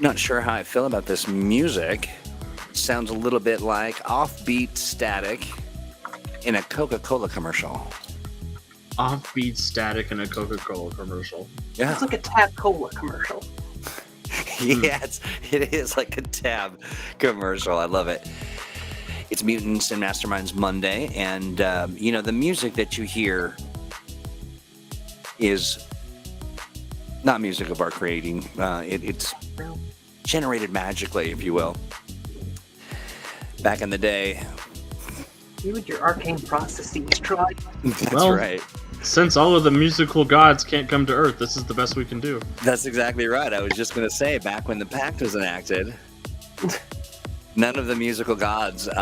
Not sure how I feel about this music. Sounds a little bit like offbeat static in a Coca-Cola commercial. Offbeat static in a Coca-Cola commercial. Yeah. It's like a Tab Cola commercial. Yeah, it is like a Tab commercial. I love it. It's Mutants and Masterminds Monday, and the music that you hear is not music of our creating. It's generated magically, if you will. Back in the day. You and your arcane processes, Troy. That's Well, right. Since all of the musical gods can't come to Earth, this is the best we can do. That's exactly right. I was just going to say, back when the Pact was enacted, none of the musical gods, they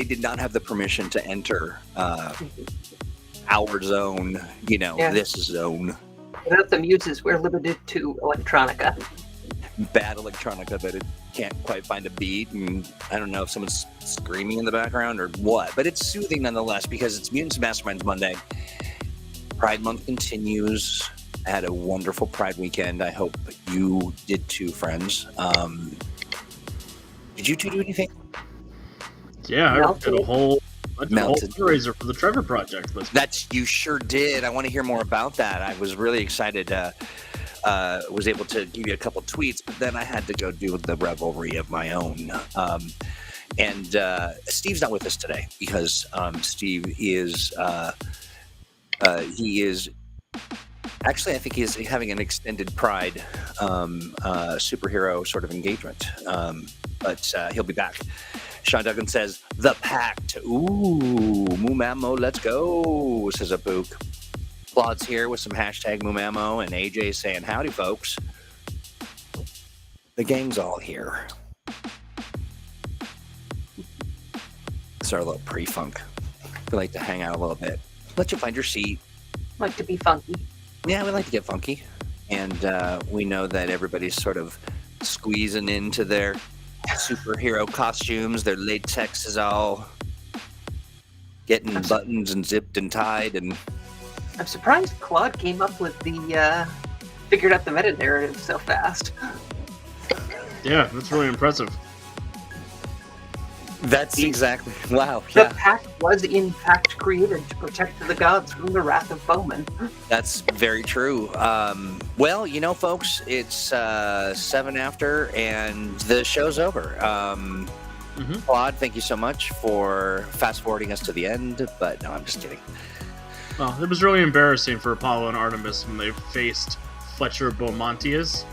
did not have the permission to enter our zone, this zone. Without the muses, we're limited to electronica. Bad electronica that it can't quite find a beat, and I don't know if someone's screaming in the background or what, but it's soothing nonetheless because it's Mutants and Masterminds Monday. Pride Month continues. I had a wonderful Pride weekend. I hope you did too, friends. Did you two do anything? Yeah, I did a whole fundraiser for the Trevor Project. You sure did. I want to hear more about that. I was really excited. Was able to give you a couple tweets, but then I had to go do the revelry of my own. And Steve's not with us today because Steve is actually, I think he's having an extended Pride superhero sort of engagement, but he'll be back. Sean Duggan says, "The Pact." Ooh, Mumamo, let's go, says a book. Claude's here with some hashtag Mumamo, and AJ saying, "Howdy, folks." The gang's all here. It's our little pre-funk. We like to hang out a little bit. Let you find your seat. Like to be funky. Yeah, we like to get funky. And we know that everybody's sort of squeezing into their superhero costumes. Their latex is all getting buttons and zipped and tied. And I'm surprised Claude came up with figured out the meta-narrative so fast. Yeah, that's really impressive. That's exactly... Wow. The Pact was in fact created to protect the gods from the wrath of foemen. That's very true. Well, folks, it's 7 after, and the show's over. Claude, thank you so much for fast-forwarding us to the end, but no, I'm just kidding. Well, it was really embarrassing for Apollo and Artemis when they faced Fletcher Beaumontius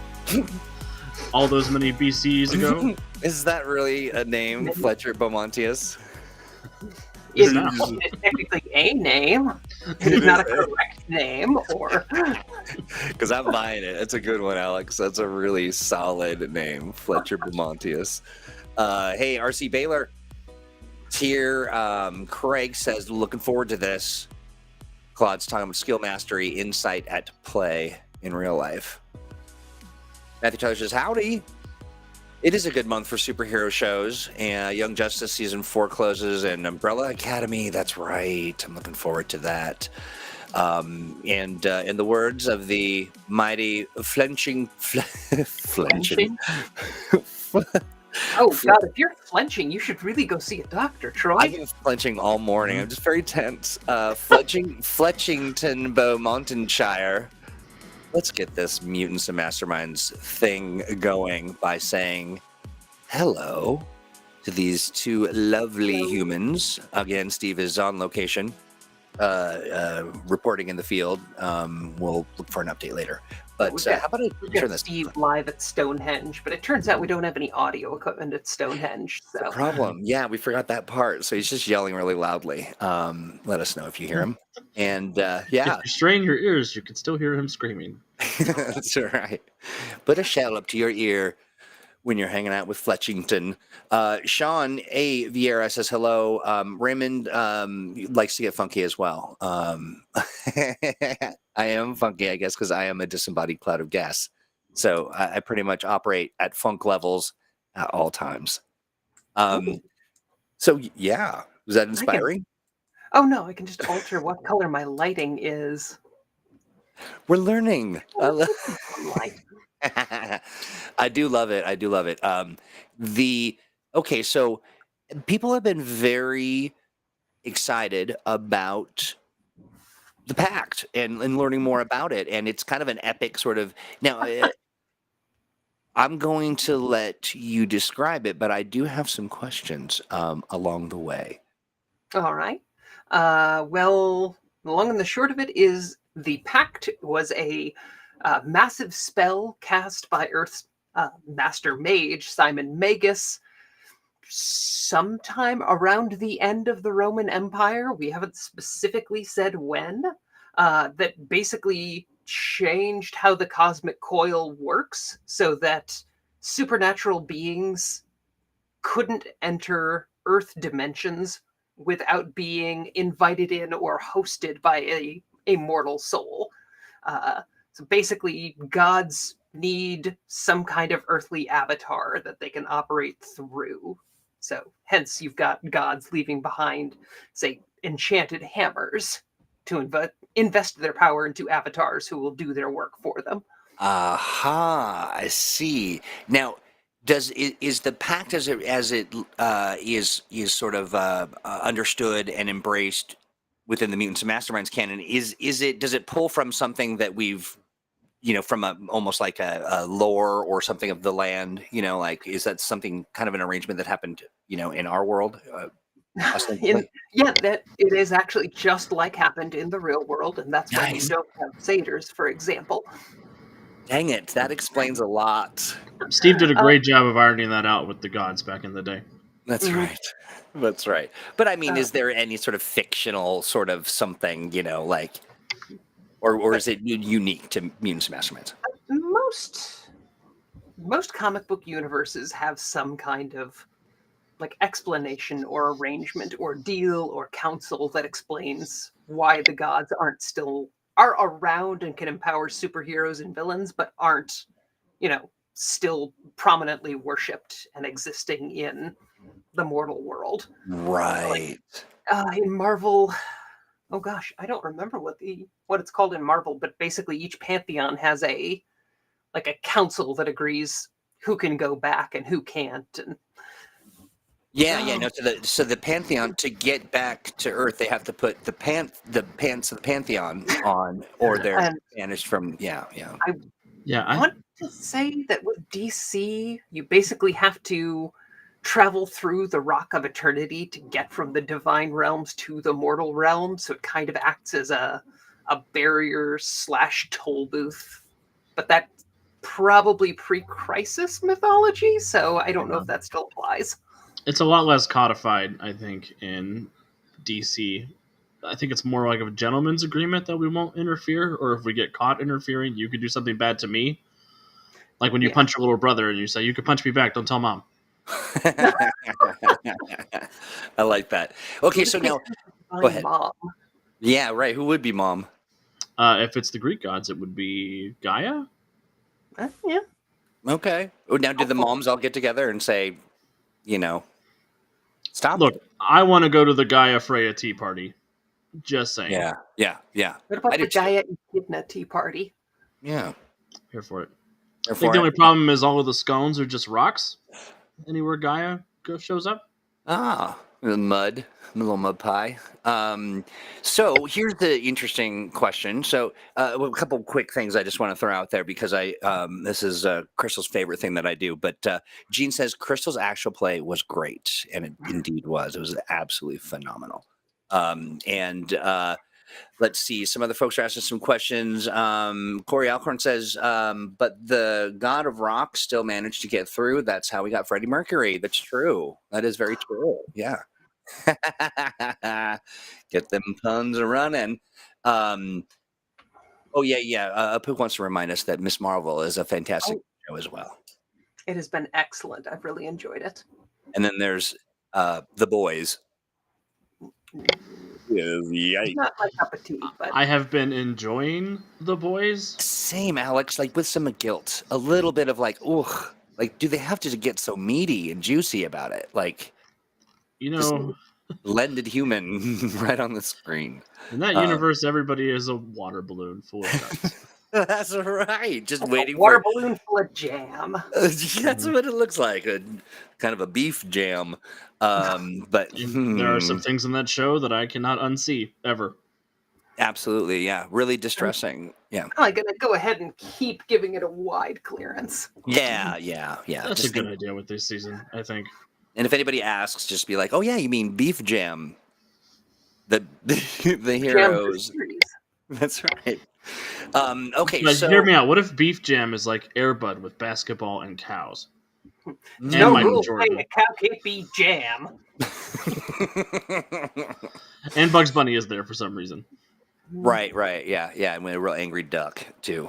all those many BCs ago. Is that really a name, Fletcher Beaumontius? It's technically a name. It is not a correct name, or... Because I'm buying it. It's a good one, Alex. That's a really solid name, Fletcher Beaumontius. Hey, RC Baylor here. Craig says, looking forward to this. Claude's talking about skill mastery, insight at play in real life. Matthew Tyler says, howdy. It is a good month for superhero shows. And Young Justice Season 4 closes, and Umbrella Academy, that's right. I'm looking forward to that. And in the words of the mighty flinching... Oh, God, if you're flinching, you should really go see a doctor, Troy. I've been flinching all morning. I'm just very tense. Fletchington, Beaumontonshire. Let's get this Mutants and Masterminds thing going by saying hello to these two lovely humans. Again, Steve is on location, reporting in the field. We'll look for an update later. But how about I turn this? Steve live at Stonehenge, but it turns out we don't have any audio equipment at Stonehenge. So. The problem, yeah, we forgot that part. So he's just yelling really loudly. Let us know if you hear him. And yeah, if you strain your ears, you can still hear him screaming. That's right. Put a shell up to your ear when you're hanging out with Fletchington. Sean A. Vieira says hello. Raymond likes to get funky as well. I am funky, I guess, because I am a disembodied cloud of gas. So I pretty much operate at funk levels at all times. So yeah, was that inspiring? Oh no, I can just alter what color my lighting is. We're learning. Like, I do love it. I do love it. Okay, so people have been very excited about the Pact and learning more about it, and it's kind of an epic sort of now. I'm going to let you describe it, but I do have some questions along the way. all right. Well, the long and the short of it is the Pact was a massive spell cast by Earth's master mage, Simon Magus, sometime around the end of the Roman Empire. We haven't specifically said when. That basically changed how the cosmic coil works so that supernatural beings couldn't enter Earth dimensions without being invited in or hosted by a mortal soul. So basically, gods need some kind of earthly avatar that they can operate through. So hence you've got gods leaving behind, say, enchanted hammers to invest their power into avatars who will do their work for them. Aha, I see. Now, is the Pact as it is sort of understood and embraced within the Mutants and Masterminds canon? Does it pull from something that we've from almost like a lore or something of the land? Like, is that something kind of an arrangement that happened in our world? That it is actually just like happened in the real world, and that's why you Nice. don't have satyrs, for example. Dang it, that explains a lot. Steve did a great job of ironing that out with the gods back in the day. That's Mhm. right. That's right. But I mean, Uh, is there any sort of fictional sort of something, like, or is it unique to Mutants and Masterminds? Most comic book universes have some kind of like explanation or arrangement or deal or council that explains why the gods are around and can empower superheroes and villains, but aren't, still prominently worshipped and existing in the mortal world. Right. In Marvel, oh gosh, I don't remember what it's called in Marvel, but basically each pantheon has a council that agrees who can go back and who can't. And Yeah. No. So the Pantheon, to get back to Earth, they have to put the pants of the Pantheon on, or they're and banished from. Yeah. Yeah, want to say that with DC, you basically have to travel through the Rock of Eternity to get from the divine realms to the mortal realm. So it kind of acts as a barrier / toll booth. But that's probably pre-crisis mythology, so I don't know if that still applies. it's a lot less codified, I think, in DC. I think it's more like a gentleman's agreement that we won't interfere, or if we get caught interfering, you could do something bad to me. Like when you punch your little brother and you say, "You could punch me back, don't tell mom." I like that. Okay, so now go ahead. Mom. Yeah, right. Who would be mom? If it's the Greek gods, it would be Gaia. Yeah. Okay. Oh, now did the moms all get together and say, stop? Look, I want to go to the Gaia Freya tea party. Just saying. Yeah. What about I the do too. Gaia Echidna tea party? Yeah. Here for it. Or I think for the it. only problem is all of the scones are just rocks. Anywhere Gaia shows up. The little mud pie. So here's the interesting question. So a couple quick things I just want to throw out there because this is Crystal's favorite thing that I do. But Gene says Crystal's actual play was great, and it indeed was. It was absolutely phenomenal. And let's see. Some other folks are asking some questions. Corey Alcorn says, but the God of Rock still managed to get through. That's how we got Freddie Mercury. That's true. That is very true. Yeah. Get them puns running. Pook wants to remind us that Miss Marvel is a fantastic show as well. It has been excellent. I've really enjoyed it. And then there's The Boys. It's not my cup of tea, but I have been enjoying The Boys. Same, Alex, like with some guilt. A little bit of like, ugh. Like, do they have to get so meaty and juicy about it? Like, Blended human right on the screen. In that universe, everybody is a water balloon full of guts. That's right. Just Like waiting a water for. balloon full of jam. That's what it looks like. A kind of a beef jam. But There are some things in that show that I cannot unsee ever. absolutely, yeah. Really distressing. Yeah. I'm gonna go ahead and keep giving it a wide clearance. Yeah. That's a good idea with this season, I think. And if anybody asks, just be like, "Oh yeah, you mean beef jam?" The heroes. Jam series. That's right. Okay, But so hear me out. What if Beef Jam is like Air Bud with basketball and cows? No Michael rule Jordan. saying a cow can't be jam. And Bugs Bunny is there for some reason. right, yeah, and with a real angry duck too.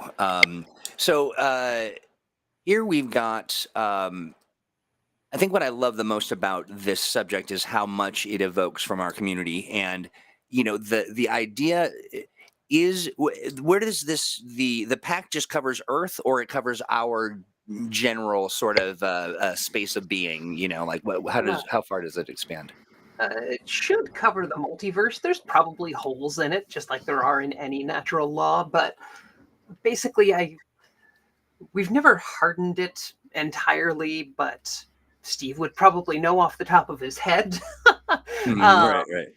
So here we've got. I think what I love the most about this subject is how much it evokes from our community, and the idea is where does the pact just covers Earth, or it covers our general sort of space of being? Like how far does it expand? It should cover the multiverse. There's probably holes in it, just like there are in any natural law. But basically, we've never hardened it entirely. But Steve would probably know off the top of his head Right.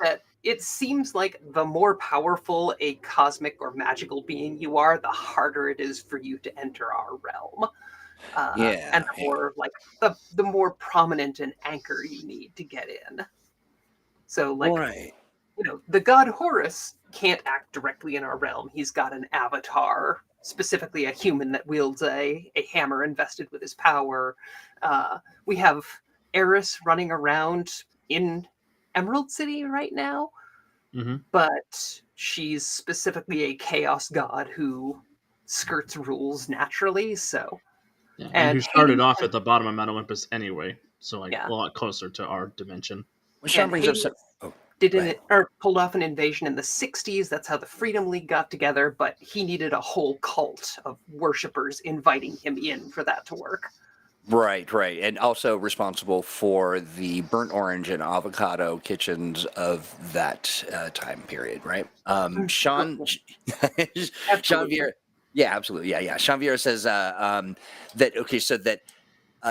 that it seems like the more powerful a cosmic or magical being you are, the harder it is for you to enter our realm. And the more the more prominent an anchor you need to get in. So the god Horus can't act directly in our realm. He's got an avatar, specifically a human that wields a hammer invested with his power. We have Eris running around in Emerald City right now, but she's specifically a chaos god who skirts rules naturally. So, yeah, and who started off at the bottom of Mount Olympus anyway, so a lot closer to our dimension. Well, Sean brings up pulled off an invasion in the 60s. That's how the Freedom League got together, but he needed a whole cult of worshippers inviting him in for that to work. Right, and also responsible for the burnt orange and avocado kitchens of that time period, right? Sean Vieira, yeah, absolutely, yeah. Sean Vieira says that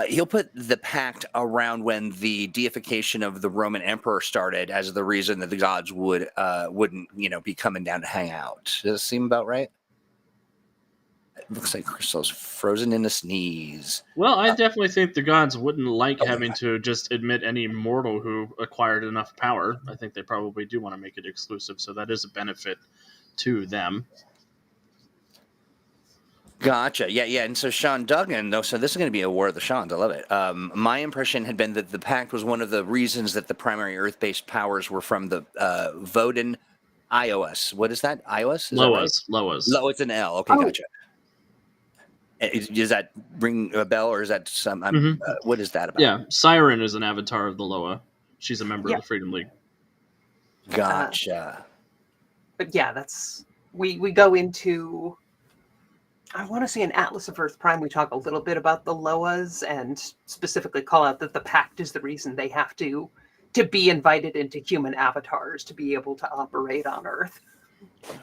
he'll put the pact around when the deification of the Roman emperor started as the reason that the gods wouldn't be coming down to hang out. Does that seem about right? It looks like Crystal's frozen in a sneeze. Well, I definitely think the gods wouldn't like having to just admit any mortal who acquired enough power. I think they probably do want to make it exclusive, so that is a benefit to them. Gotcha. Yeah. And so Sean Duggan, though, so this is going to be a war of the Seans. I love it. My impression had been that the Pact was one of the reasons that the primary Earth-based powers were from the Vodan iOS. What is that? iOS? Loas. Oh, it's an L. Okay, gotcha. Does that ring a bell, or is that some? What is that about? Yeah, Siren is an avatar of the Loa. She's a member of the Freedom League. Gotcha. But yeah, that's we go into. I want to say in Atlas of Earth Prime, we talk a little bit about the Loas and specifically call out that the Pact is the reason they have to be invited into human avatars to be able to operate on Earth.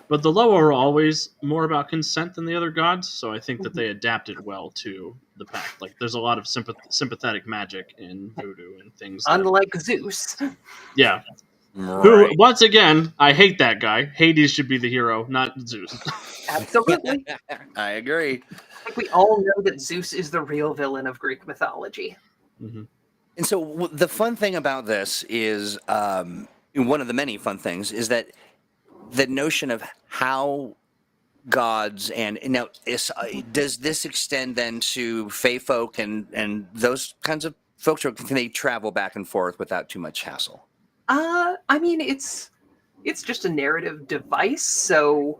But the Loa are always more about consent than the other gods, so I think that they adapted well to the Pact. Like, there's a lot of sympathetic magic in voodoo and things. Unlike Zeus. Yeah. Right. Who, once again, I hate that guy. Hades should be the hero, not Zeus. Absolutely. I agree. I think we all know that Zeus is the real villain of Greek mythology. And so the fun thing about this is, one of the many fun things, is that the notion of how gods and now does this extend then to fae folk and those kinds of folks, or can they travel back and forth without too much hassle? I mean, it's just a narrative device. So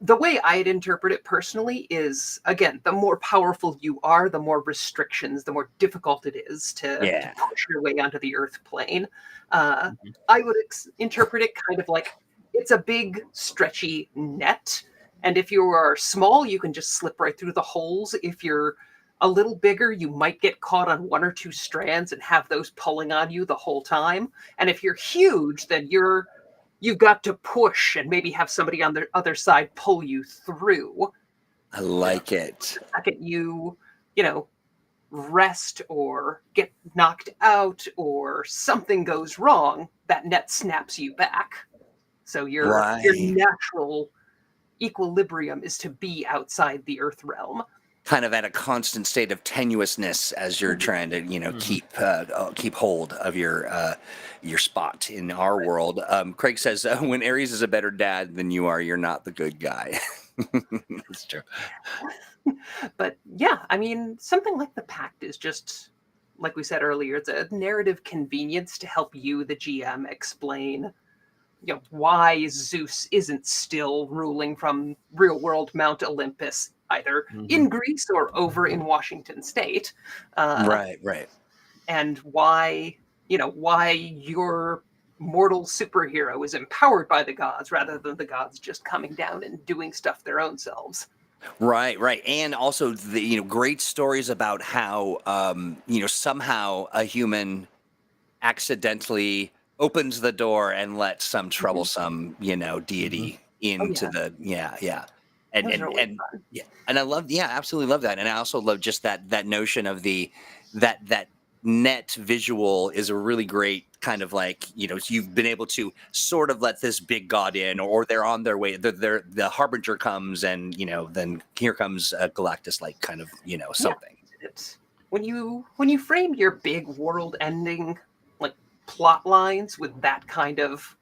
the way I'd interpret it personally is, again, the more powerful you are, the more restrictions, the more difficult it is to push your way onto the Earth plane. I would interpret it kind of like it's a big, stretchy net. And if you are small, you can just slip right through the holes. If you're a little bigger, you might get caught on one or two strands and have those pulling on you the whole time. And if you're huge, then you've got to push and maybe have somebody on the other side pull you through. I like it. The second you know, rest or get knocked out or something goes wrong, that net snaps you back. So your natural equilibrium is to be outside the Earth realm. Kind of at a constant state of tenuousness as you're trying to, keep hold of your spot in our world. Craig says, when Ares is a better dad than you are, you're not the good guy. That's true. But yeah, I mean, something like the Pact is just, like we said earlier, it's a narrative convenience to help you, the GM, explain why Zeus isn't still ruling from real world Mount Olympus, either in Greece or over in Washington State. Right. And why your mortal superhero is empowered by the gods rather than the gods just coming down and doing stuff their own selves. Right. And also the great stories about how somehow a human accidentally opens the door and lets some troublesome deity into the and I love absolutely love that. And I also love just that notion of that net visual is a really great kind of like you've been able to sort of let this big god in, or they're on their way, the harbinger comes, and then here comes Galactus, like kind of something. It's when you frame your big world ending like plot lines with that kind of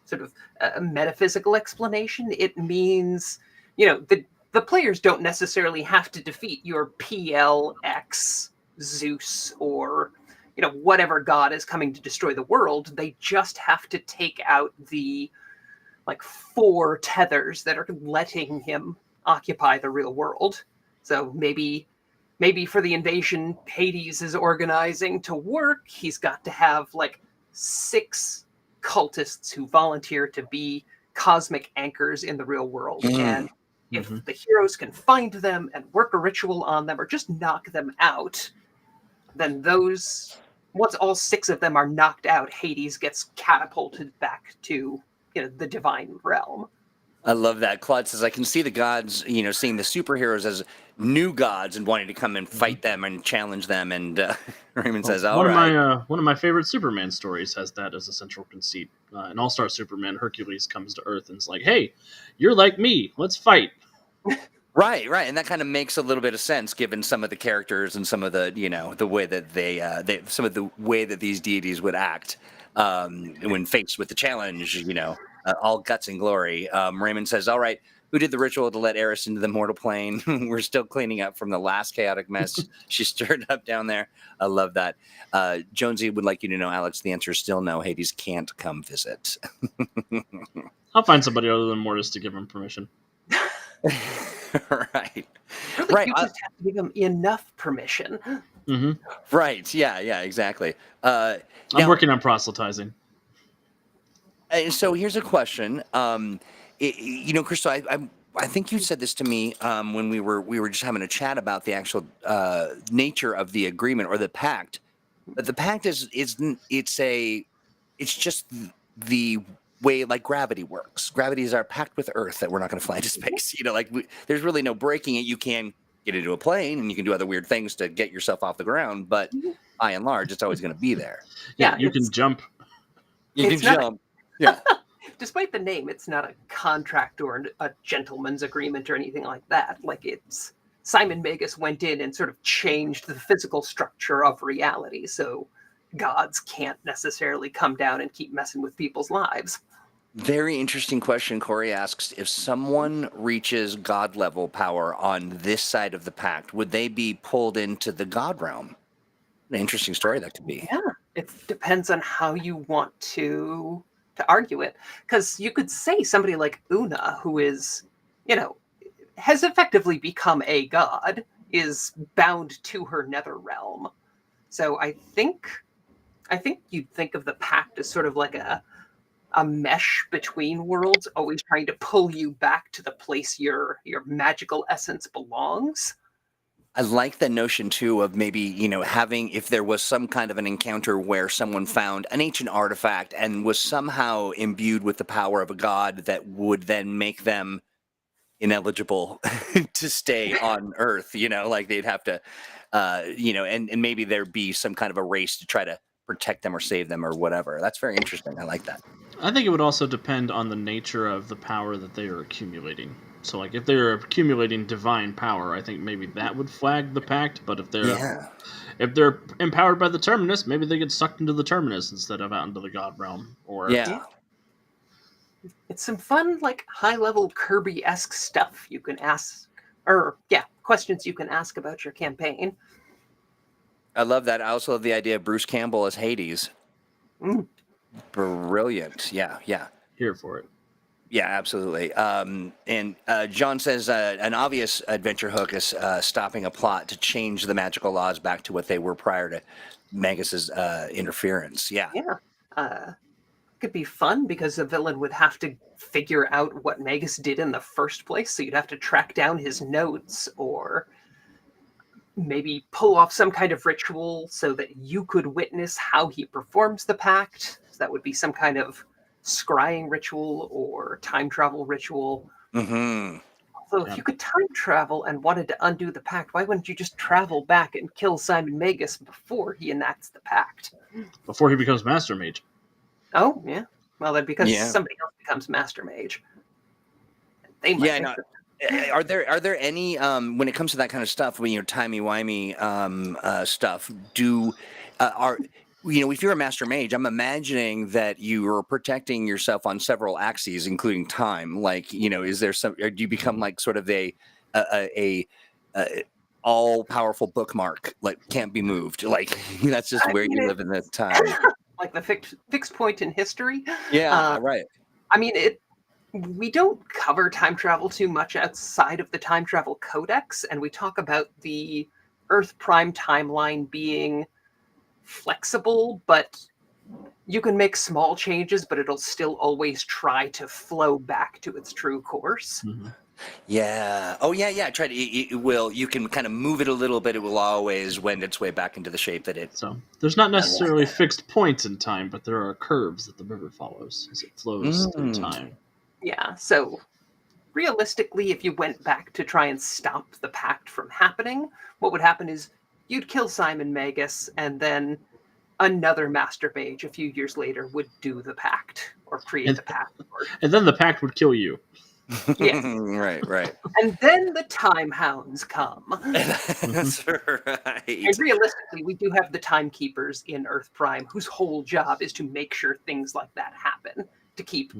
sort of metaphysical explanation, it means the players don't necessarily have to defeat your PLX Zeus or whatever god is coming to destroy the world. They just have to take out the like 4 tethers that are letting him occupy the real world. So maybe for the invasion Hades is organizing to work, he's got to have like 6 cultists who volunteer to be cosmic anchors in the real world. And if the heroes can find them and work a ritual on them or just knock them out, then once all 6 of them are knocked out, Hades gets catapulted back to the divine realm. I love that. Claude says, I can see the gods, seeing the superheroes as new gods and wanting to come and fight them and challenge them. And Raymond says, one of my favorite Superman stories has that as a central conceit. In All-Star Superman, Hercules comes to Earth and is like, hey, you're like me. Let's fight. Right, and that kind of makes a little bit of sense given some of the characters and some of the the way that they some of the way that these deities would act when faced with the challenge. All guts and glory. Raymond says, "All right, who did the ritual to let Eris into the mortal plane? We're still cleaning up from the last chaotic mess she stirred up down there." I love that. Jonesy would like you to know, Alex, the answer is still no. Hades can't come visit. I'll find somebody other than Mortis to give him permission. Right. You just have to give them enough permission. Right. Yeah, exactly. I'm working on proselytizing. And so here's a question. Crystal, I think you said this to me when we were just having a chat about the actual nature of the agreement or the pact. But the pact it's just the way like gravity works. Gravity is our pact with Earth that we're not going to fly into space. There's really no breaking it. You can get into a plane and you can do other weird things to get yourself off the ground, but by and large, it's always going to be there. Yeah, you can jump. You can jump. Yeah. Despite the name, it's not a contract or a gentleman's agreement or anything like that. Like it's Simon Magus went in and sort of changed the physical structure of reality. So gods can't necessarily come down and keep messing with people's lives. Very interesting question. Corey asks, if someone reaches god level power on this side of the pact, would they be pulled into the god realm? An interesting story that could be. Yeah, it depends on how you want to argue it. Because you could say somebody like Una, who is, has effectively become a god, is bound to her nether realm. So I think you'd think of the pact as sort of like a mesh between worlds, always trying to pull you back to the place your magical essence belongs. I like the notion too of maybe, having, if there was some kind of an encounter where someone found an ancient artifact and was somehow imbued with the power of a god that would then make them ineligible to stay on Earth, like they'd have to, and maybe there'd be some kind of a race to try to protect them or save them or whatever. That's very interesting. I like that. I think it would also depend on the nature of the power that they are accumulating. So, like, if they're accumulating divine power, I think maybe that would flag the pact. But if they're empowered by the Terminus, maybe they get sucked into the Terminus instead of out into the God realm. Or Yeah. It's some fun, like, high-level Kirby-esque stuff you can ask, questions you can ask about your campaign. I love that. I also love the idea of Bruce Campbell as Hades. Mm. Brilliant. Yeah. here for it. Yeah, absolutely. And John says an obvious adventure hook is stopping a plot to change the magical laws back to what they were prior to Magus's interference. Yeah. Could be fun because the villain would have to figure out what Magus did in the first place, so you'd have to track down his notes or maybe pull off some kind of ritual so that you could witness how he performs the pact. So that would be some kind of scrying ritual or time travel ritual. Mm-hmm. So if you could time travel and wanted to undo the pact, why wouldn't you just travel back and kill Simon Magus before he enacts the pact? Before he becomes Master Mage. Oh, yeah. Well, then because somebody else becomes Master Mage. They might Are there any when it comes to that kind of stuff, when timey-wimey stuff, if you're a Master Mage, I'm imagining that you are protecting yourself on several axes, including time. Like, is there some, or do you become like sort of a all-powerful bookmark, like can't be moved? Like, that's just where you live in the time. Like the fixed point in history. Yeah, right. I mean, we don't cover time travel too much outside of the time travel codex, and we talk about the Earth Prime timeline being flexible, but you can make small changes, but it'll still always try to flow back to its true course. Mm-hmm. Yeah. Oh, yeah. Try to. It will. You can kind of move it a little bit. It will always wend its way back into the shape that it. So there's not necessarily fixed points in time, but there are curves that the river follows as it flows through time. Yeah. So realistically, if you went back to try and stop the pact from happening, what would happen is you'd kill Simon Magus, and then another Master Mage a few years later would do the pact or create the pact. And then the pact would kill you. Yes. Right. And then the Time Hounds come. That's right. And realistically, we do have the Timekeepers in Earth Prime, whose whole job is to make sure things like that happen, to keep,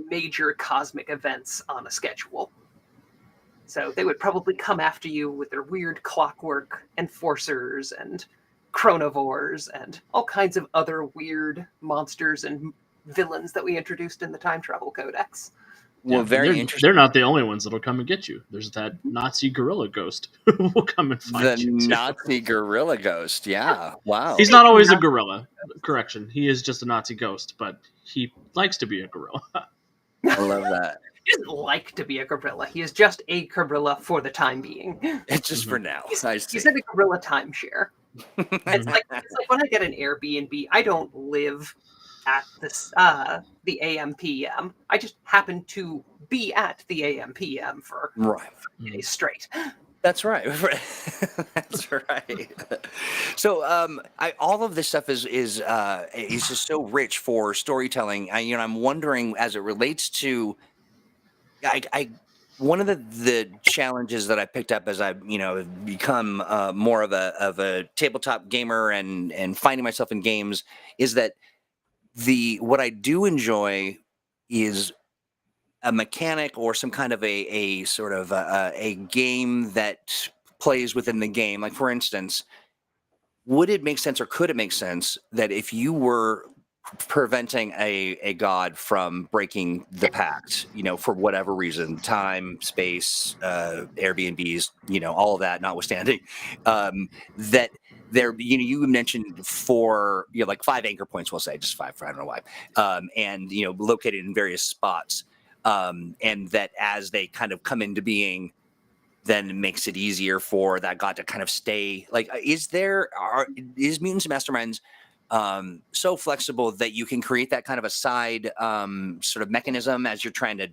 major cosmic events on a schedule. So they would probably come after you with their weird clockwork enforcers and chronovores and all kinds of other weird monsters and villains that we introduced in the Time Travel Codex. Well, very interesting. They're not the only ones that'll come and get you. There's that Nazi gorilla ghost who will come and find you. The Nazi gorilla ghost. Yeah. Wow. He's not always a gorilla. Correction. He is just a Nazi ghost, but he likes to be a gorilla. I love that. He doesn't like to be a gorilla. He is just a gorilla for the time being. It's just for now. He's in a gorilla timeshare. It's like when I get an Airbnb, I don't live at this the AM/PM. I just happen to be at the AM/PM for 5 days straight. That's right. That's right. So, all of this stuff is just so rich for storytelling. I'm wondering, as it relates to, one of the challenges that I picked up as I become more of a tabletop gamer and finding myself in games is that what I do enjoy is a mechanic or some kind of a sort of a game that plays within the game. Like, for instance, would it make sense or could it make sense that if you were preventing a god from breaking the pact, for whatever reason, time, space, Airbnbs, all of that notwithstanding, that there, you mentioned 4, like 5 anchor points, we'll say, just 5, I don't know why, and, located in various spots, and that as they kind of come into being, then makes it easier for that god to kind of stay. Like, is Mutants and Masterminds so flexible that you can create that kind of a side sort of mechanism as you're trying to,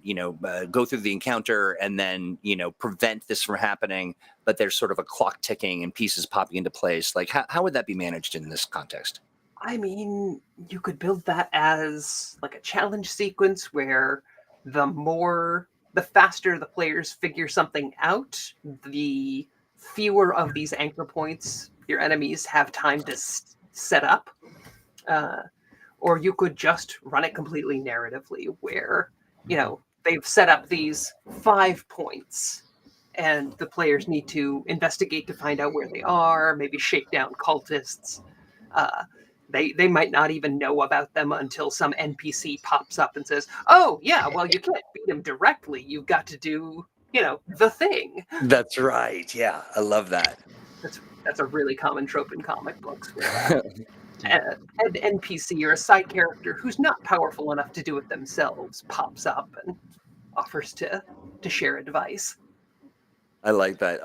go through the encounter and then, prevent this from happening, but there's sort of a clock ticking and pieces popping into place? Like, how would that be managed in this context? I mean, you could build that as like a challenge sequence where the faster the players figure something out, the fewer of these anchor points your enemies have time to set up. Or you could just run it completely narratively where, they've set up these 5 points and the players need to investigate to find out where they are, maybe shake down cultists. They might not even know about them until some NPC pops up and says, "Oh yeah, well you can't beat him directly. You've got to do, the thing." That's right. Yeah, I love that. That's a really common trope in comic books where an NPC or a side character who's not powerful enough to do it themselves pops up and offers to share advice. I like that.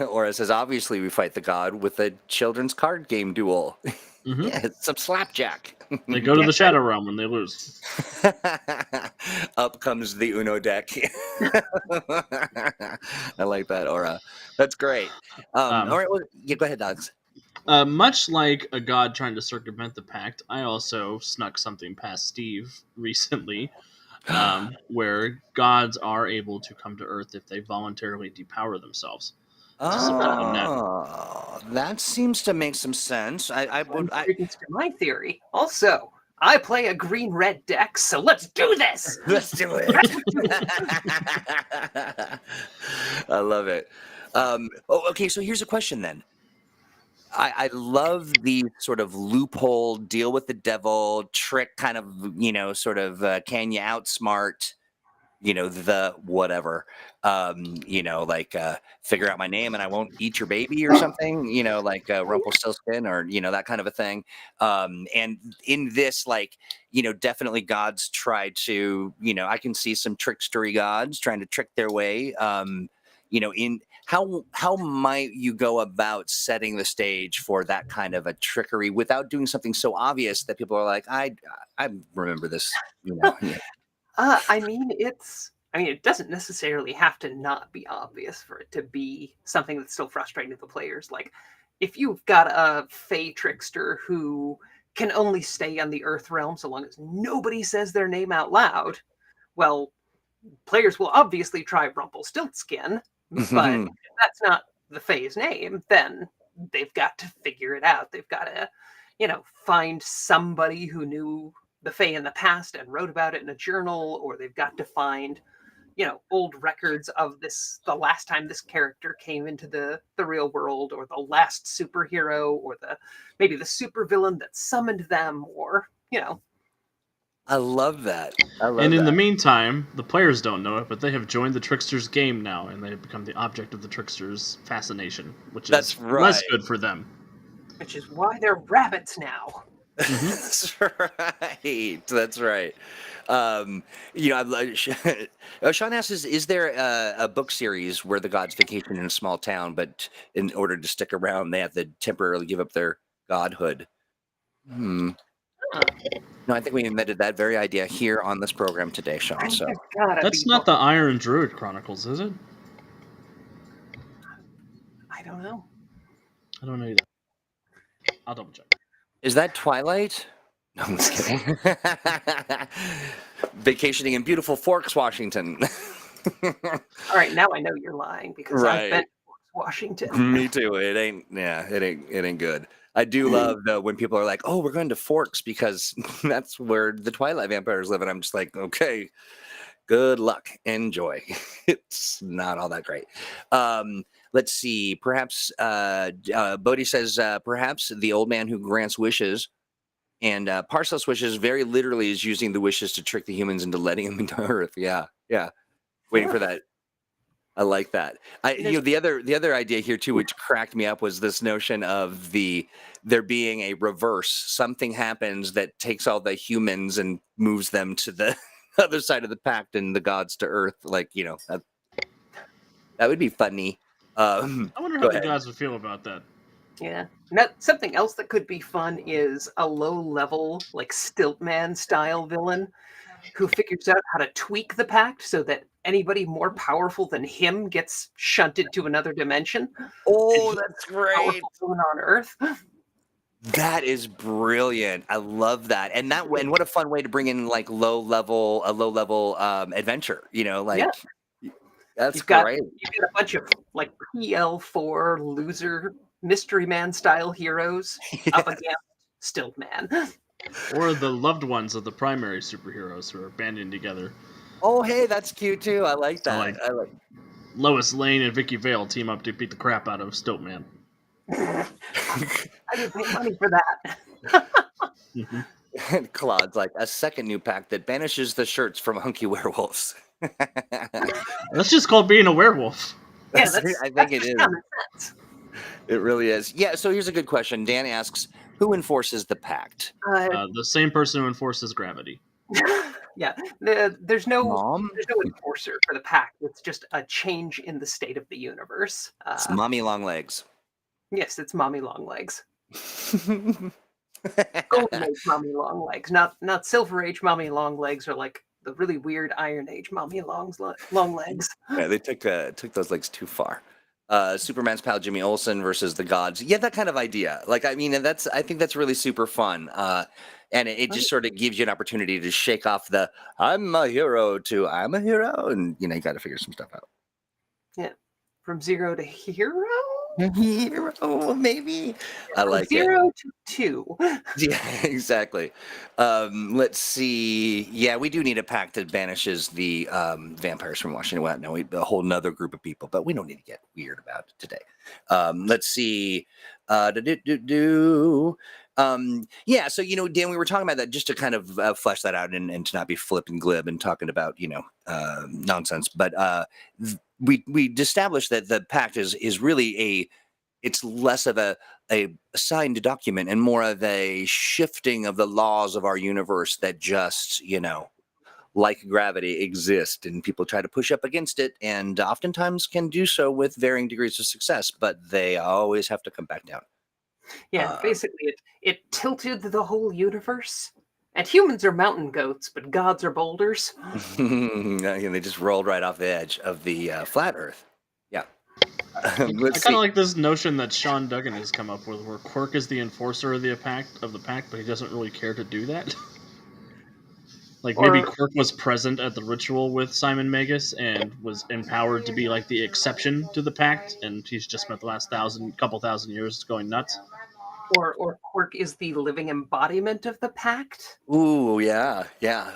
Aura says, obviously we fight the god with a children's card game duel. Mhm. Yeah, it's some slapjack. They go to the Shadow Realm when they lose. Up comes the Uno deck. I like that, Aura. That's great. All right, well, go ahead, Dogs. Much like a god trying to circumvent the Pact, I also snuck something past Steve recently, where gods are able to come to Earth if they voluntarily depower themselves. Oh, that seems to make some sense. Credence to my theory. Also, I play a green-red deck, so let's do this. Let's do it. I love it. Okay, so here's a question then. I love the sort of loophole, deal with the devil, trick kind of, can you outsmart, the whatever, figure out my name and I won't eat your baby or something, Rumpelstiltskin or, that kind of a thing. And in this, definitely gods try to, I can see some trickstery gods trying to trick their way, in how might you go about setting the stage for that kind of a trickery without doing something so obvious that people are like, I remember this, I mean, it doesn't necessarily have to not be obvious for it to be something that's still frustrating to the players. Like, if you've got a Fey trickster who can only stay on the Earth realm so long as nobody says their name out loud, well, players will obviously try Rumpelstiltskin, but if that's not the Fae's name, then they've got to figure it out. They've got to, find somebody who knew the Fae in the past and wrote about it in a journal, or they've got to find, old records of the last time this character came into the real world, or the last superhero, or maybe the supervillain that summoned them, or, I love that. In the meantime, the players don't know it, but they have joined the trickster's game now, and they have become the object of the trickster's fascination, which is less good for them. Which is why they're rabbits now. That's right. That's right. Sean asks, is there a book series where the gods vacation in a small town, but in order to stick around, they have to temporarily give up their godhood? No, I think we invented that very idea here on this program today, Sean. So that's not the Iron Druid Chronicles, is it? I don't know. I don't know either. I'll double check. Is that Twilight? No, I'm just kidding. Vacationing in beautiful Forks, Washington. All right, now I know you're lying because I've been to Forks, Washington. Me too. It ain't good. I do love though when people are like, "Oh, we're going to Forks because that's where the Twilight vampires live," and I'm just like, "Okay, good luck, enjoy." It's not all that great. Let's see. Perhaps Bodhi says, perhaps the old man who grants wishes, and Parcelus wishes very literally is using the wishes to trick the humans into letting them into Earth. Yeah. Waiting for that. I like that. The other idea here too, which cracked me up, was this notion of there being a reverse. Something happens that takes all the humans and moves them to the other side of the Pact and the gods to Earth. That would be funny. I wonder Go how the ahead. gods would feel about that. Yeah. Now, something else that could be fun is a low-level, like Stiltman style villain who figures out how to tweak the pact so that anybody more powerful than him gets shunted to another dimension. And Oh, he's that's the great. powerful villain on Earth. That is brilliant. I love that. And what a fun way to bring in like a low level adventure, Yeah. like that's You've got great. a bunch of like PL4 loser mystery man style heroes up against Stiltman. Or the loved ones of the primary superheroes who are banding together. Oh, hey, that's cute too. I like So, that. like, I like Lois Lane and Vicky Vale team up to beat the crap out of Stiltman. I would pay money for that. Mm-hmm. And Claude's like a second new pack that banishes the shirts from hunky werewolves. That's just called being a werewolf. Yeah, I think it just is. common sense. It really is. Yeah. So here's a good question. Dan asks, "Who enforces the pact?" The same person who enforces gravity. Yeah, there's no Mom. enforcer for the pact. It's just a change in the state of the universe. It's Mommy Longlegs. Yes, it's Mommy Longlegs. Golden Age Mommy Longlegs, not Silver Age Mommy Longlegs, or like the really weird Iron Age Mommy Longlegs. Yeah, they took those legs too far. Superman's pal Jimmy Olsen versus the gods. Yeah, that kind of idea. Like, I mean, I think that's really super fun. And it just sort of gives you an opportunity to shake off the "I'm a hero" to "I'm a hero," and you got to figure some stuff out. Yeah, from zero to hero. Hero, maybe. I From like zero to 2. Yeah, exactly. Let's see. Yeah, we do need a pact that banishes the vampires from Washington. Well, no, a whole nother group of people, but we don't need to get weird about it today. Let's see. Yeah, so Dan, we were talking about that just to kind of flesh that out and to not be flip and glib and talking about nonsense. But we established that the pact is really it's less of a signed document and more of a shifting of the laws of our universe that just like gravity exist, and people try to push up against it, and oftentimes can do so with varying degrees of success, but they always have to come back down. Yeah, basically it tilted the whole universe. And humans are mountain goats, but gods are boulders. And they just rolled right off the edge of the flat Earth. Yeah. I kind of like this notion that Sean Duggan has come up with, where Quirk is the enforcer of the pact, but he doesn't really care to do that. Like, maybe Quirk was present at the ritual with Simon Magus and was empowered to be like the exception to the pact, and he's just spent the last couple thousand years going nuts. Or Quirk is the living embodiment of the pact. Ooh, yeah.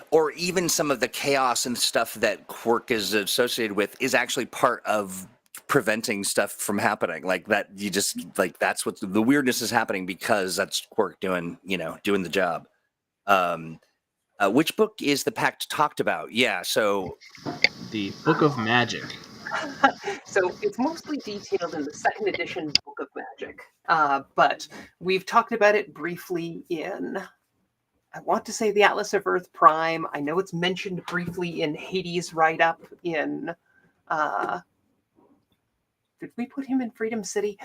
Or even some of the chaos and stuff that Quirk is associated with is actually part of preventing stuff from happening. Like that, you just that's what the weirdness is happening because that's Quirk doing the job. Which book is the pact talked about? Yeah, so the Book of Magic. So it's mostly detailed in the second edition Book of Magic, but we've talked about it briefly in, I want to say, the Atlas of Earth Prime. I know it's mentioned briefly in Hades' write-up in, did we put him in Freedom City?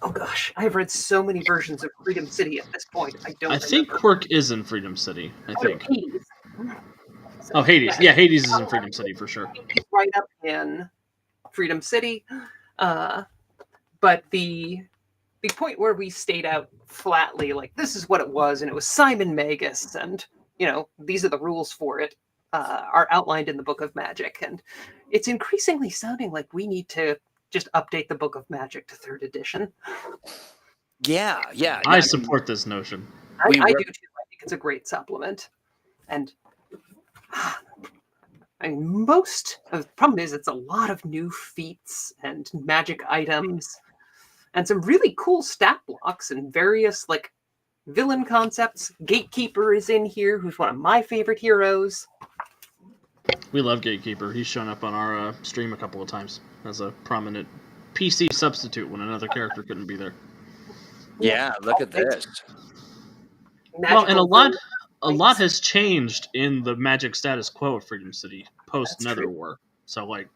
Oh gosh, I've read so many versions of Freedom City at this point. I think Quirk is in Freedom City. I think. Hades. So, Hades. Yeah, Hades is in Freedom City for sure. He's right up in Freedom City, but the point where we stayed out flatly, like this is what it was, and it was Simon Magus, and these are the rules for it, are outlined in the Book of Magic, and it's increasingly sounding like we need to just update the Book of Magic to 3rd edition. Yeah. I support this notion. I do too. I think it's a great supplement, and I mean, most of the problem is it's a lot of new feats and magic items and some really cool stat blocks and various like villain concepts. Gatekeeper is in here, who's one of my favorite heroes. We love Gatekeeper. He's shown up on our stream a couple of times as a prominent PC substitute when another character couldn't be there. Yeah, look at this. Well, and a lot has changed in the magic status quo of Freedom City post Nether War. So, like,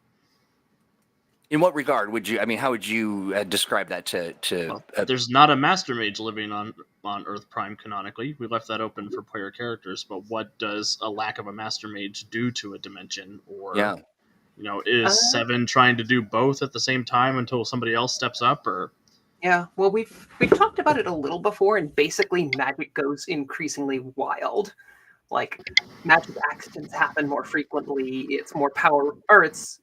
In what regard would you? I mean, how would you describe that to? Well, there's not a Master Mage living on Earth Prime canonically. We left that open for player characters, but what does a lack of a Master Mage do to a dimension? Or Yeah. Is Seven trying to do both at the same time until somebody else steps up? Or Yeah, well, we've talked about it a little before, and basically, magic goes increasingly wild. Like, magic accidents happen more frequently. It's more power, or it's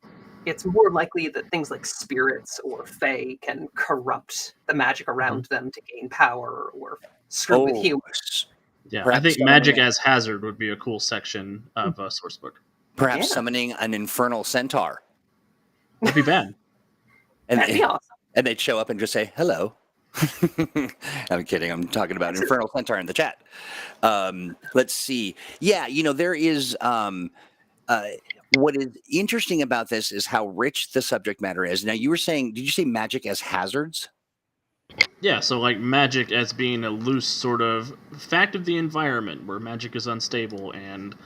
more likely that things like spirits or fae can corrupt the magic around them to gain power or screw with humans. yeah, I Perhaps think summoning magic it. as hazard would be a cool section of a source book. Perhaps Yeah. summoning an infernal centaur, That'd be bad. and That'd be awesome. and they'd show up and just say hello. I'm kidding. I'm talking about infernal centaur in the chat. Let's see. Yeah, there is. What is interesting about this is how rich the subject matter is. Now, you were saying, did you say magic as hazards? Yeah, so like magic as being a loose sort of fact of the environment where magic is unstable and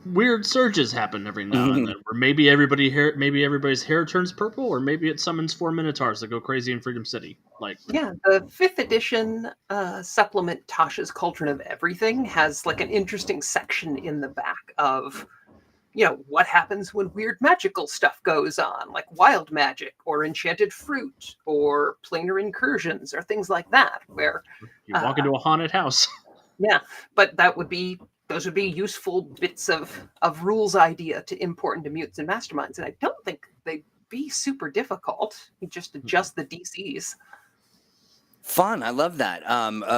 weird surges happen every now and then. Where maybe everybody's hair turns purple, or maybe it summons 4 minotaurs that go crazy in Freedom City. Like, Yeah, the 5th edition supplement, Tasha's Cauldron of Everything, has like an interesting section in the back of, what happens when weird magical stuff goes on, like wild magic or enchanted fruit or planar incursions or things like that, where you walk into a haunted house. yeah, but those would be useful bits of rules idea to import into Mutants and Masterminds, and I don't think they'd be super difficult. You just adjust the DCs. Fun. I love that.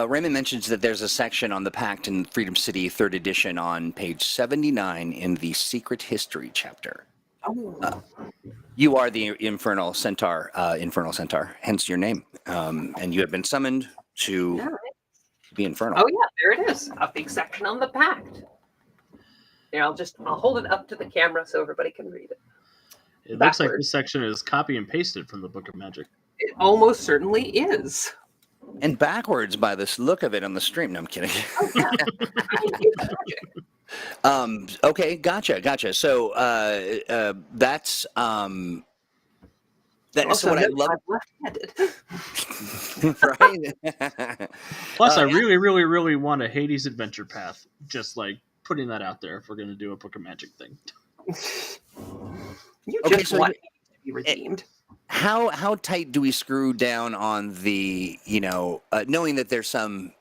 Raymond mentions that there's a section on the Pact in Freedom City 3rd edition on page 79 in the Secret History chapter. Oh. You are the Infernal Centaur, hence your name. And you have been summoned to be infernal. Oh yeah, there it is. A big section on the Pact. Here, I'll hold it up to the camera so everybody can read it. It looks like this section is copy and pasted from the Book of Magic. It almost certainly is. And backwards by this look of it on the stream. No, I'm kidding. Oh, yeah. Okay, gotcha. So that's Also, what I love. I'm left-handed. Right. Plus, I really, really, really want a Hades adventure path. Just like putting that out there if we're going to do a Book of Magic thing. You just want Hades to be redeemed. How tight do we screw down on the, knowing that there's some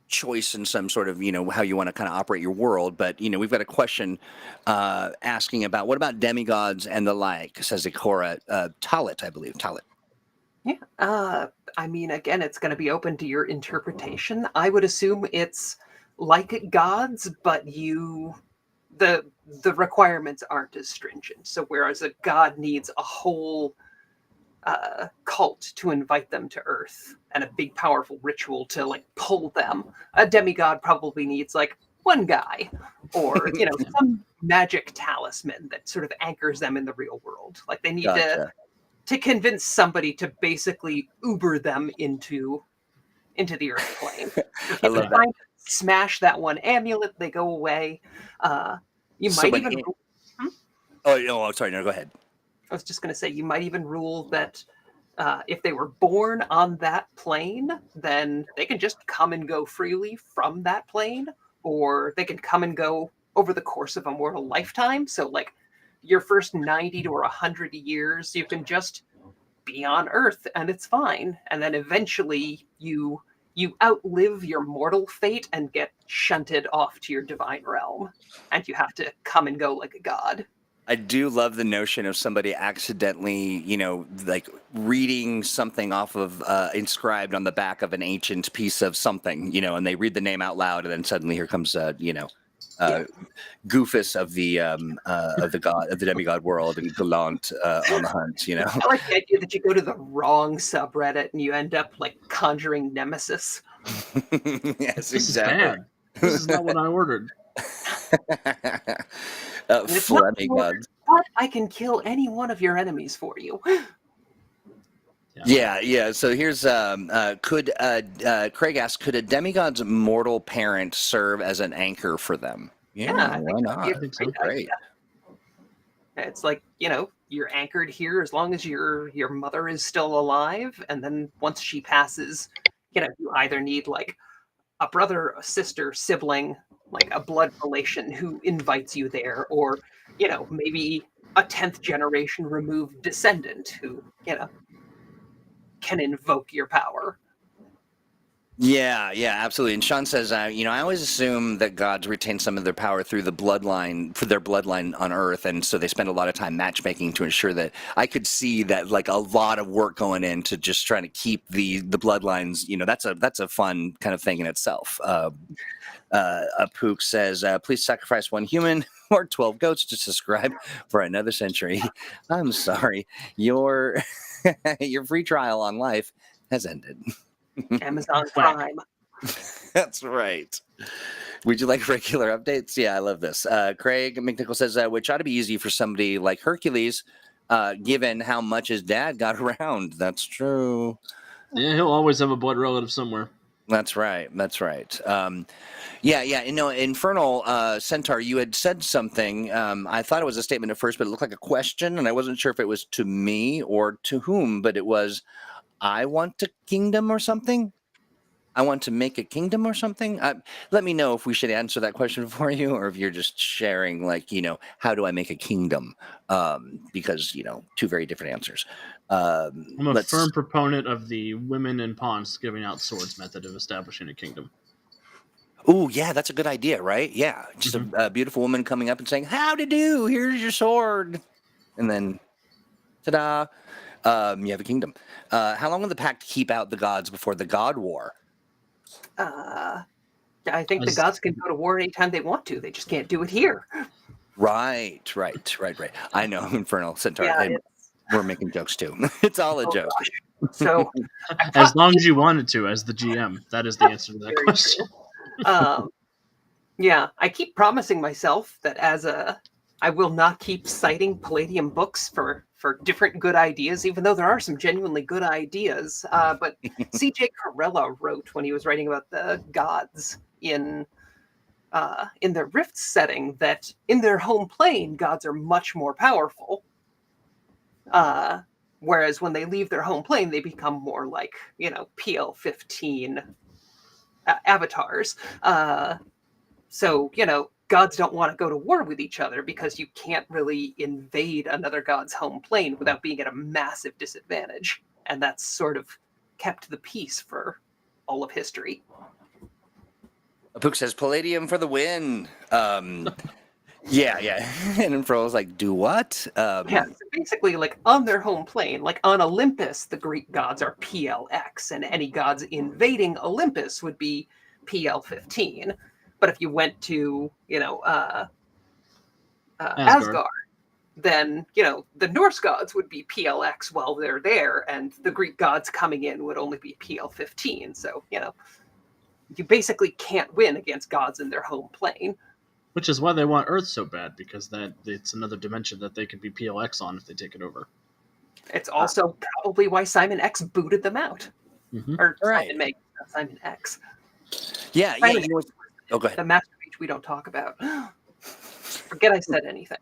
choice and some sort of, how you want to kind of operate your world, but, we've got a question asking about what about demigods and the like, says Ikora, Talit, I believe. Talit. Yeah. I mean, again, it's going to be open to your interpretation. I would assume it's like gods, but the requirements aren't as stringent. So whereas a god needs a whole cult to invite them to Earth and a big powerful ritual to like pull them, a demigod probably needs like one guy or some magic talisman that sort of anchors them in the real world. Like they need to convince somebody to basically Uber them into the Earth plane. I love that. Smash that one amulet, they go away. You might even. Oh, sorry. No, go ahead. I was just going to say, you might even rule that if they were born on that plane, then they can just come and go freely from that plane, or they can come and go over the course of a mortal lifetime. So, like, your first 90 to 100 years, you can just be on Earth, and it's fine. And then eventually, you outlive your mortal fate and get shunted off to your divine realm, and you have to come and go like a god. I do love the notion of somebody accidentally, like reading something off of inscribed on the back of an ancient piece of something, and they read the name out loud, and then suddenly here comes, Goofus of the demigod world and Gallant on the hunt. I like the idea that you go to the wrong subreddit and you end up like conjuring Nemesis. Yes, This is exactly. bad. This is not what I ordered. Fleming gods. But I can kill any one of your enemies for you. Yeah. So here's Craig asks, could a demigod's mortal parent serve as an anchor for them? Yeah, why not? I think so. Great. It's like, you you're anchored here as long as your mother is still alive, and then once she passes, you either need like a brother, a sister, sibling, like a blood relation who invites you there, or maybe a 10th generation removed descendant who can invoke your power. Yeah, absolutely. And Sean says, I always assume that gods retain some of their power through the bloodline, for their bloodline on Earth, and so they spend a lot of time matchmaking to ensure that. I could see that, like, a lot of work going into just trying to keep the bloodlines. That's a fun kind of thing in itself. Pook says, please sacrifice one human or 12 goats to subscribe for another century. I'm sorry, your free trial on life has ended. Amazon Prime. That's right. Would you like regular updates? Yeah, I love this. Craig McNichol says, which ought to be easy for somebody like Hercules, given how much his dad got around. That's true. Yeah, he'll always have a blood relative somewhere. That's right. Infernal Centaur, you had said something. I thought it was a statement at first, but it looked like a question, and I wasn't sure if it was to me or to whom, but it was, I want a kingdom or something. I want to make a kingdom or something. Let me know if we should answer that question for you, or if you're just sharing, like, how do I make a kingdom? Because, two very different answers. I'm a firm proponent of the women in pawns giving out swords method of establishing a kingdom. Oh, yeah, that's a good idea, right? Yeah, just a beautiful woman coming up and saying, "How to do? Here's your sword," and then, ta-da! You have a kingdom. How long will the Pact keep out the gods before the God War? I think the gods can go to war anytime they want to. They just can't do it here. Right. I know, Infernal Centaur. Yeah, we're making jokes too. It's all a joke. Gosh. So, as long as you wanted to, as the GM, that is the answer to that question. Yeah, I keep promising myself that I will not keep citing Palladium books for different good ideas, even though there are some genuinely good ideas. But C.J. Carella wrote, when he was writing about the gods in the Rift setting, that in their home plane, gods are much more powerful. Whereas when they leave their home plane, they become more like, PL-15 avatars. So, gods don't want to go to war with each other because you can't really invade another god's home plane without being at a massive disadvantage. And that's sort of kept the peace for all of history. Pook says, Palladium for the win. Yeah. And Infro's like, do what? So basically, like, on their home plane, like on Olympus, the Greek gods are PLX, and any gods invading Olympus would be PL-15. But if you went to, Asgard, then, the Norse gods would be PLX while they're there, and the Greek gods coming in would only be PL-15. So, you basically can't win against gods in their home plane. Which is why they want Earth so bad, because it's another dimension that they can be PLX on if they take it over. It's also probably why Simon X booted them out. Mm-hmm. Or Simon X. Yeah. Oh, go ahead. The masterpiece we don't talk about. Forget I said anything.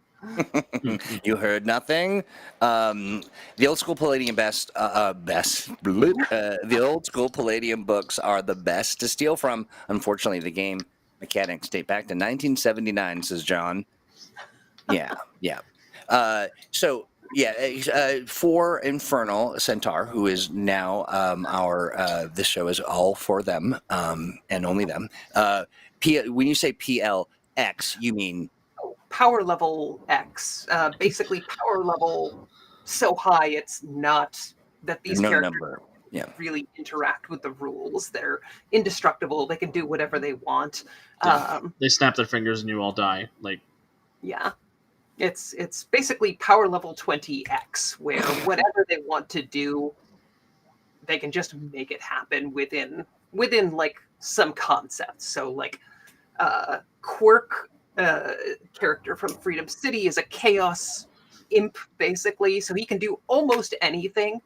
You heard nothing. The old school Palladium the old school Palladium books are the best to steal from. Unfortunately, the game mechanics date back to 1979, says John. Yeah. For Infernal Centaur, who is now this show is all for them, and only them. When you say PLX, you mean power level X. Basically, power level so high it's not that these characters really interact with the rules. They're indestructible. They can do whatever they want. They snap their fingers and you all die. It's basically power level 20X, where whatever they want to do, they can just make it happen within like some concepts. So like Quirk, character from Freedom City, is a chaos imp, basically, so he can do almost anything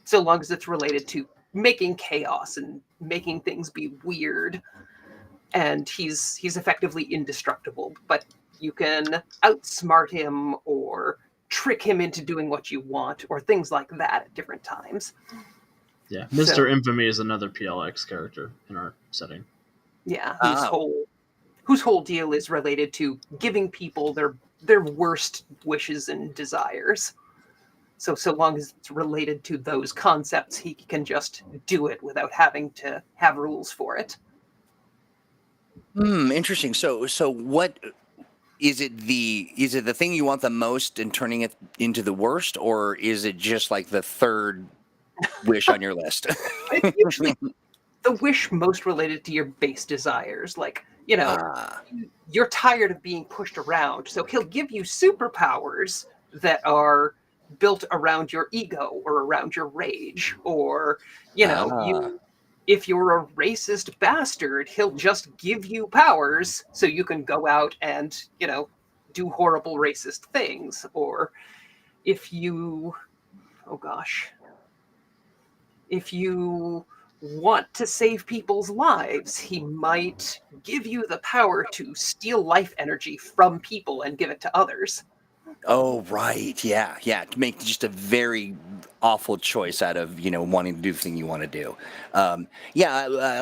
so long as it's related to making chaos and making things be weird. And he's effectively indestructible, but you can outsmart him or trick him into doing what you want, or things like that at different times. Yeah, Mr. Infamy is another PLX character in our setting. Yeah, whose whole deal is related to giving people their worst wishes and desires. So long as it's related to those concepts, he can just do it without having to have rules for it. Interesting. So what is it? Is it the thing you want the most and turning it into the worst, or is it just like the third wish on your list? It's usually the wish most related to your base desires, like, you're tired of being pushed around, so he'll give you superpowers that are built around your ego or around your rage, or if you're a racist bastard, he'll just give you powers so you can go out and do horrible racist things. Or if you want to save people's lives, he might give you the power to steal life energy from people and give it to others. Oh, right. Yeah. To make just a very awful choice out of, wanting to do the thing you want to do. I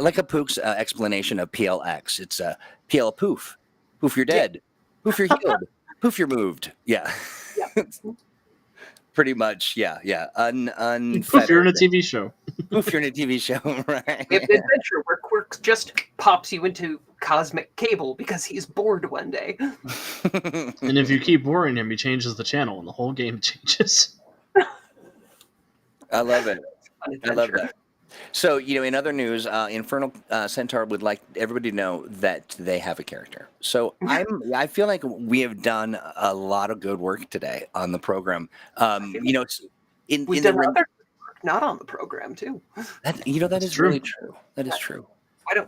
like a Pook's explanation of PLX. It's PL poof. Poof, you're dead. Yeah. Poof, you're healed. Poof, you're moved. Yeah. Pretty much. Yeah. Poof, you're in a TV show. Poof, you're in a TV show, right? We have an adventure where Quirk just pops you into cosmic cable because he's bored one day. And if you keep boring him, he changes the channel and the whole game changes. I love it. I love that. So, in other news, Infernal Centaur would like everybody to know that they have a character. So I feel like we have done a lot of good work today on the program. We've done other work not on the program too. That is true. Really true. That is true.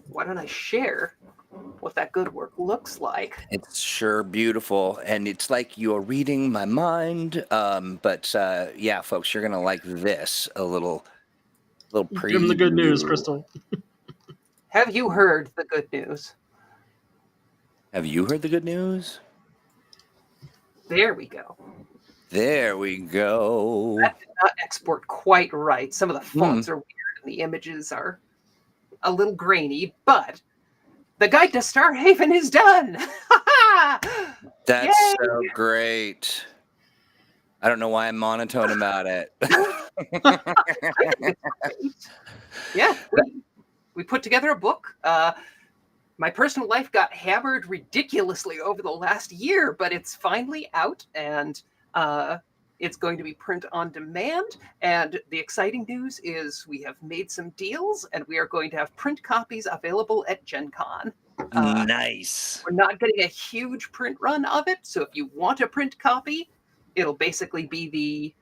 Why don't I share what that good work looks like? It's sure beautiful, and it's like you're reading my mind. But folks, you're gonna like this a little preview. Give them the good news, Crystal. Have you heard the good news? Have you heard the good news? There we go. There we go. That did not export quite right. Some of the fonts are weird, and the images are a little grainy, but the guide to Starhaven is done. That's Yay! So great. I don't know why I'm monotone about it. Yeah, we put together a book. My personal life got hammered ridiculously over the last year, but it's finally out, and it's going to be print on demand. And the exciting news is we have made some deals, and we are going to have print copies available at Gen Con. Nice. We're not getting a huge print run of it, so if you want a print copy, it'll basically be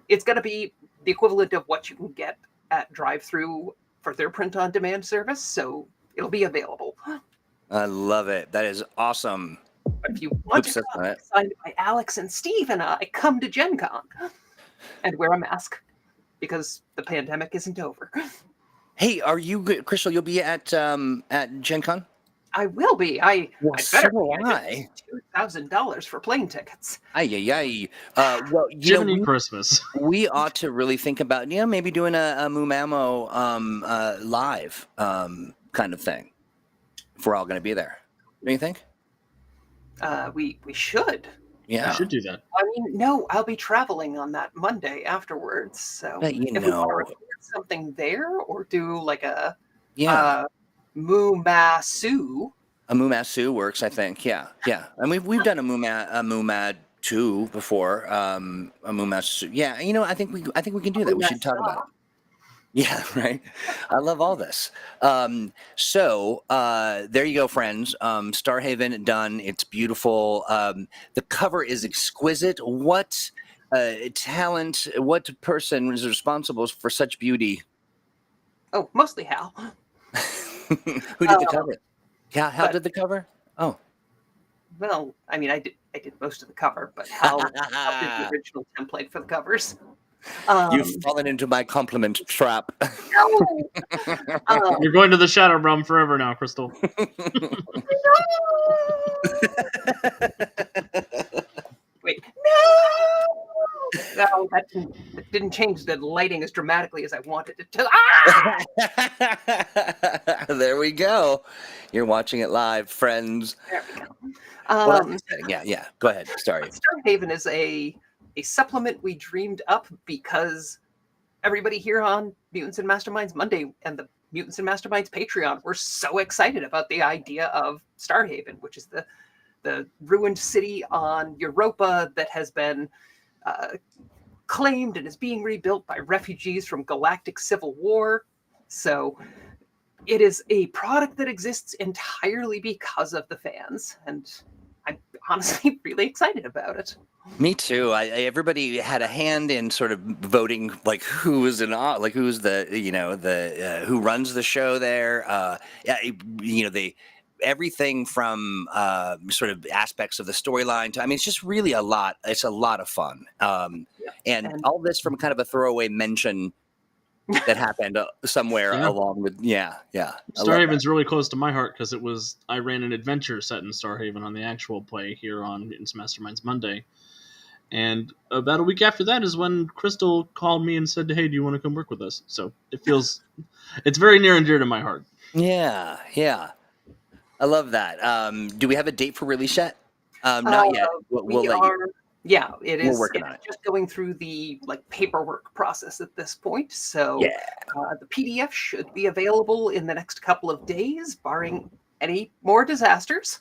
it's going to be the equivalent of what you can get at Drive-Thru for their print-on-demand service, so it'll be available. I love it. That is awesome. But if you want to come signed by Alex and Steve and I, come to Gen Con and wear a mask because the pandemic isn't over. Hey, are you, Crystal, you'll be at Gen Con? I will be. I better be. $2,000 for plane tickets. Well, Christmas. We ought to really think about, maybe doing a Mumamo live kind of thing. If we're all going to be there, don't you think? We should. Yeah, we should do that. I mean, no, I'll be traveling on that Monday afterwards. So but if we want to record something there or do like a Mumasu. A Mumasu works, I think. Yeah. And we've done a Mumad 2 before. A Mumasu. Yeah, I think we can do that. We should talk about it. Yeah, right. I love all this. So there you go, friends. Starhaven done. It's beautiful. The cover is exquisite. What talent, what person is responsible for such beauty? Oh, mostly Hal. Who did the cover? Yeah, Hal did the cover? Oh. Well, I mean, I did most of the cover, but Hal did the original template for the covers. You've fallen into my compliment trap. No. You're going to the Shadow Realm forever now, Crystal. Wait, no! no, that didn't change the lighting as dramatically as I wanted it to. There we go. You're watching it live, friends. There we go. Well, that's exciting. Yeah. Go ahead. Sorry. Starhaven is a supplement we dreamed up because everybody here on Mutants and Masterminds Monday and the Mutants and Masterminds Patreon were so excited about the idea of Starhaven, which is the ruined city on Europa that has been claimed and is being rebuilt by refugees from galactic civil war. So it is a product that exists entirely because of the fans, and I'm honestly really excited about it. Me too. Everybody had a hand in sort of voting, like who's who's the who runs the show there. Everything from sort of aspects of the storyline to, I mean, it's just really a lot. It's a lot of fun. And all this from kind of a throwaway mention that happened somewhere along with, Starhaven's really close to my heart because I ran an adventure set in Starhaven on the actual play here on Mutants Masterminds Monday. And about a week after that is when Crystal called me and said, "Hey, do you want to come work with us?" So it's very near and dear to my heart. Yeah. I love that. Do we have a date for release yet? Not yet. We'll let you. Yeah, it is. We're working on it. Just going through the paperwork process at this point. So the PDF should be available in the next couple of days, barring any more disasters.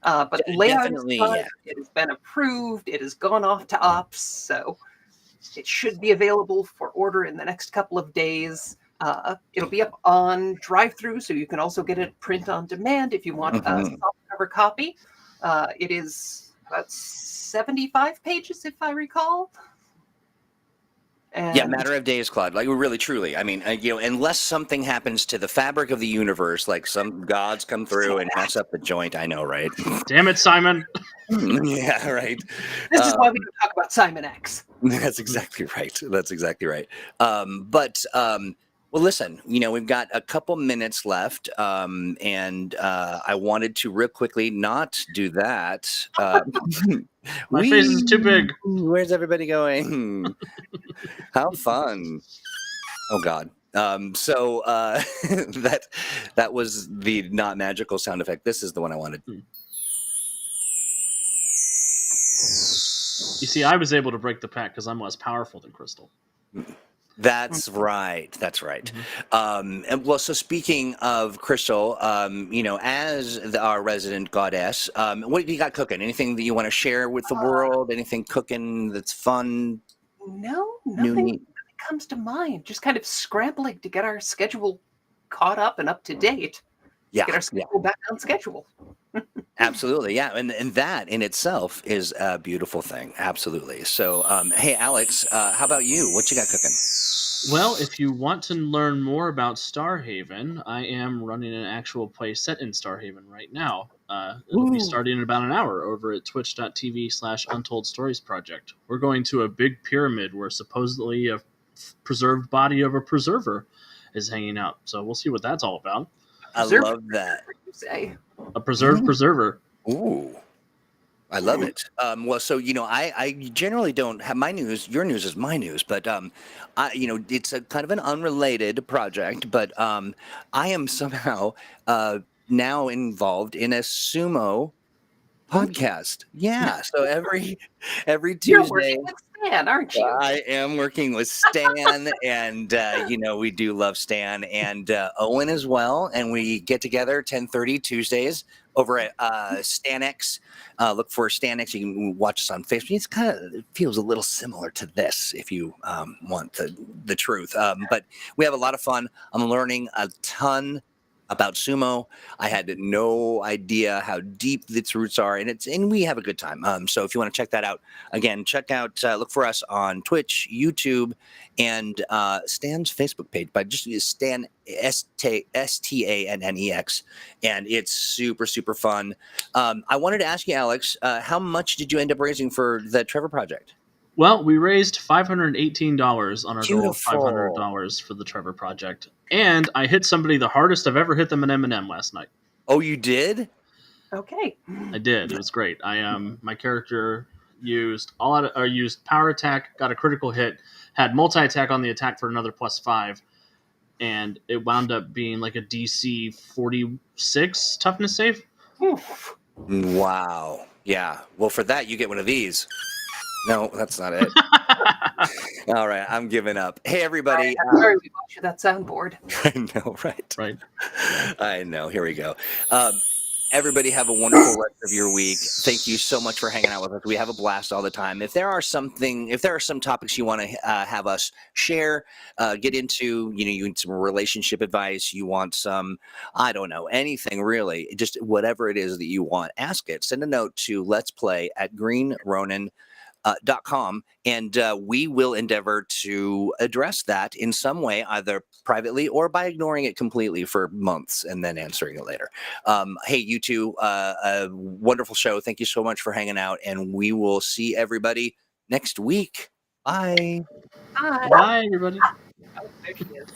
But layout is done. It has been approved. It has gone off to ops, so it should be available for order in the next couple of days. It'll be up on drive-through, so you can also get it print on demand if you want a softcover copy. It is about 75 pages, if I recall. And matter of days, Claude. Like, really, truly. I mean, unless something happens to the fabric of the universe, like some gods come through and mess up the joint. I know, right? Damn it, Simon. Yeah, right. This is why we don't talk about Simon X. That's exactly right. Well, listen, we've got a couple minutes left, and I wanted to real quickly not do that. My face is too big. Where's everybody going? How fun. Oh, God. So that was the not magical sound effect. This is the one I wanted. You see, I was able to break the pact because I'm less powerful than Crystal. That's right. Mm-hmm. And well, so speaking of Crystal, as our resident goddess, what do you got cooking? Anything that you want to share with the world? Anything cooking that's fun? No, nothing comes to mind. Just kind of scrambling to get our schedule caught up and up to date. Yeah, get our schedule back on schedule. Absolutely, yeah, and that in itself is a beautiful thing. Absolutely. So, hey, Alex, how about you? What you got cooking? Well, if you want to learn more about Starhaven, I am running an actual play set in Starhaven right now. It'll be starting in about an hour over at twitch.tv/Untold Stories Project. We're going to a big pyramid where supposedly a preserved body of a preserver is hanging out. So we'll see what that's all about. I love that. A preserved preserver. Ooh. I love it. Well, so, I generally don't have my news. Your news is my news, but, it's a kind of an unrelated project, but I am somehow now involved in a sumo podcast. Yeah. So every Tuesday. You're working with Stan, aren't you? I am working with Stan, and, we do love Stan and Owen as well. And we get together 10:30 Tuesdays over at StanX. Look for StanX. You can watch us on Facebook. It feels a little similar to this if you want the truth. But we have a lot of fun. I'm learning a ton about sumo. I had no idea how deep its roots are, and we have a good time. So if you want to check that out, again, look for us on Twitch, YouTube, and Stan's Facebook page. But just use Stan STANNEX, and it's super, super fun. I wanted to ask you, Alex, how much did you end up raising for the Trevor Project? Well, we raised $518 on our goal of Beautiful. $500 for the Trevor Project. And I hit somebody the hardest I've ever hit them in M&M last night. Oh, you did? Okay. I did. It was great. My character used used power attack, got a critical hit, had multi attack on the attack for another +5, and it wound up being like a DC 46 toughness save. Oof. Wow. Yeah. Well, for that, you get one of these. No, that's not it. All right, I'm giving up. Hey, everybody. I'm sorry we bought you that soundboard. I know, right? Right. I know. Here we go. Everybody have a wonderful rest of your week. Thank you so much for hanging out with us. We have a blast all the time. If there are some topics you want to have us share, get into, you need some relationship advice, you want some, I don't know, anything really, just whatever it is that you want, ask it. Send a note to let's play at greenronin.com, and we will endeavor to address that in some way, either privately or by ignoring it completely for months and then answering it later. Hey, you two, a wonderful show. Thank you so much for hanging out, and we will see everybody next week. Bye. Hi. Bye, everybody. Oh, there she is.